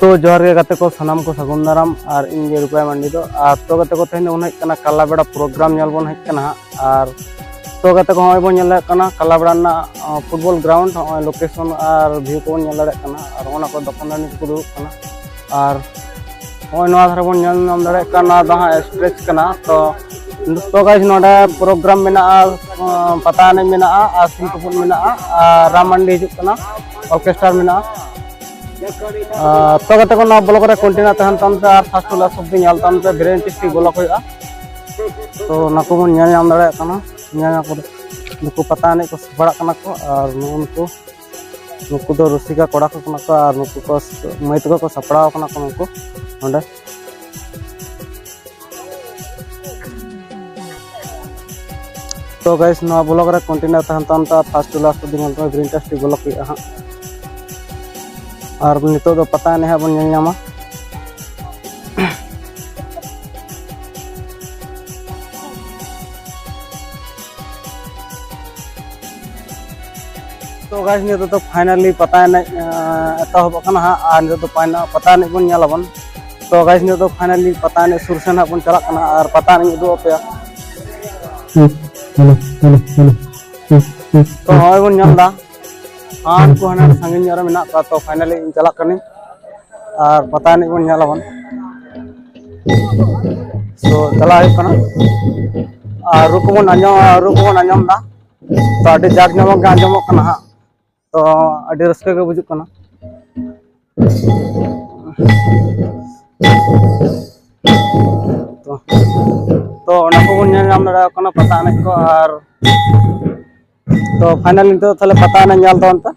तो जोहार के गाते को सनाम को सगुन दाराम और इन गे रुपया मंडी दो तो गाते को तेहन उन हेकना काला बेड़ा प्रोग्राम नेल बोन हेकना और तो गाते को होय बोन नेल कना काला बेड़ा ना फुटबॉल ग्राउंड होय लोकेशन और व्यू को नेल दाड़े कना और ओना को दुकानदानी को दुड़ुब कना और होय नवा धारा बोन नेल नाम दाड़े कना दहा स्ट्रेच कना तो गाइस नोडा प्रोग्राम मेना पता ने मेना आ सिम तुपुन मेना राम मंडी हिजुक कना ऑर्केस्ट्रा मेना तो गाते को ना ब्लॉग रे कंटिन्यू तहन तमते और फर्स्ट वाला सब दिन याल तमते वेरी इंटरेस्टिंग ब्लॉग होया तो नाको बन नेल नाम दाड़े कना नेल को नुकु पता ने को सपड़ा कना को और नुकु दो रसिका कोड़ा को कना को और नुकु को मैत को सपड़ा कना को नुकु ओंडे तो गाइस ना ब्लॉग रे कंटिन्यू तहन तमते फर्स्ट वाला सब दिन याल तमते वेरी इंटरेस्टिंग ब्लॉग होया हां और नितो दो पता नहीं है बन नामा तो गाइस नितो तो फाइनली पता नहीं एतहब कना और नितो तो पता नहीं बन नालाबन तो गाइस नितो तो फाइनली पता नहीं सुरसेन बन चला कना और पता नहीं दो पे तो होय बन नामदा आन को हना संगिन जरा मेना का तो फाइनली इन चला कनी और पता नहीं बन नालाबन सो चला है कना और रुकबन आंजम दा तो अडी जाग जमक गा आंजम कना तो अडी रस्के के बुजुक कना तो ओना को बन नाम दाड़ा कना पता नहीं को और तो फाइनली तो थाले पता नहीं नाल तो अंत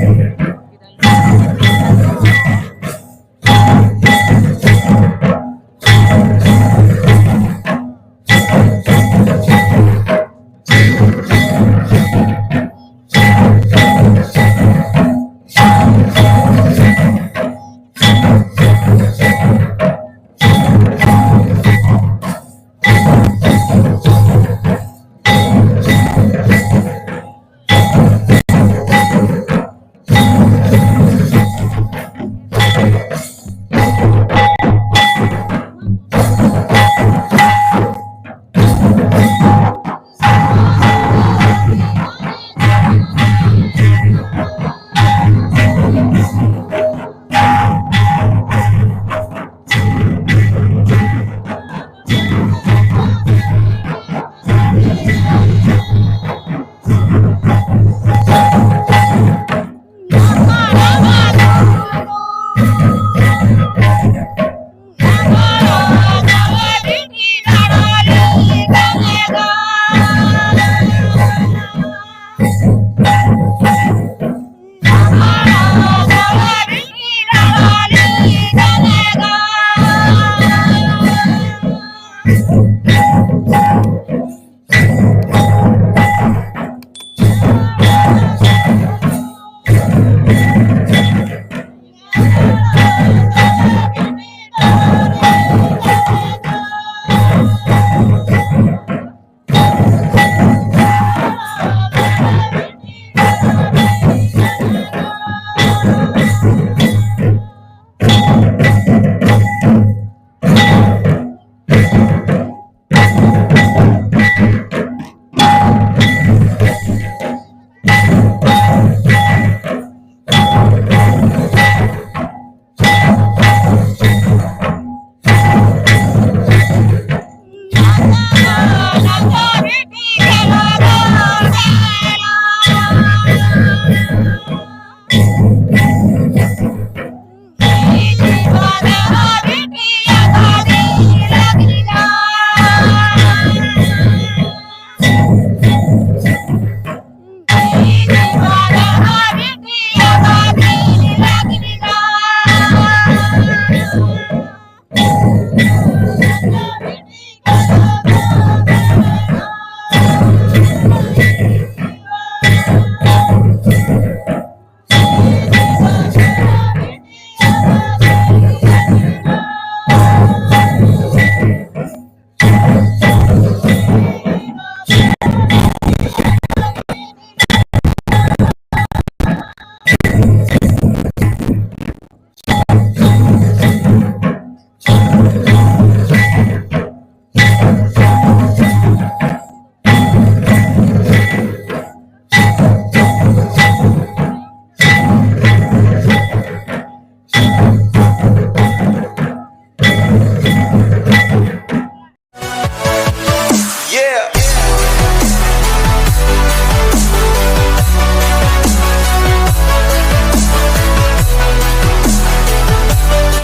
Okay.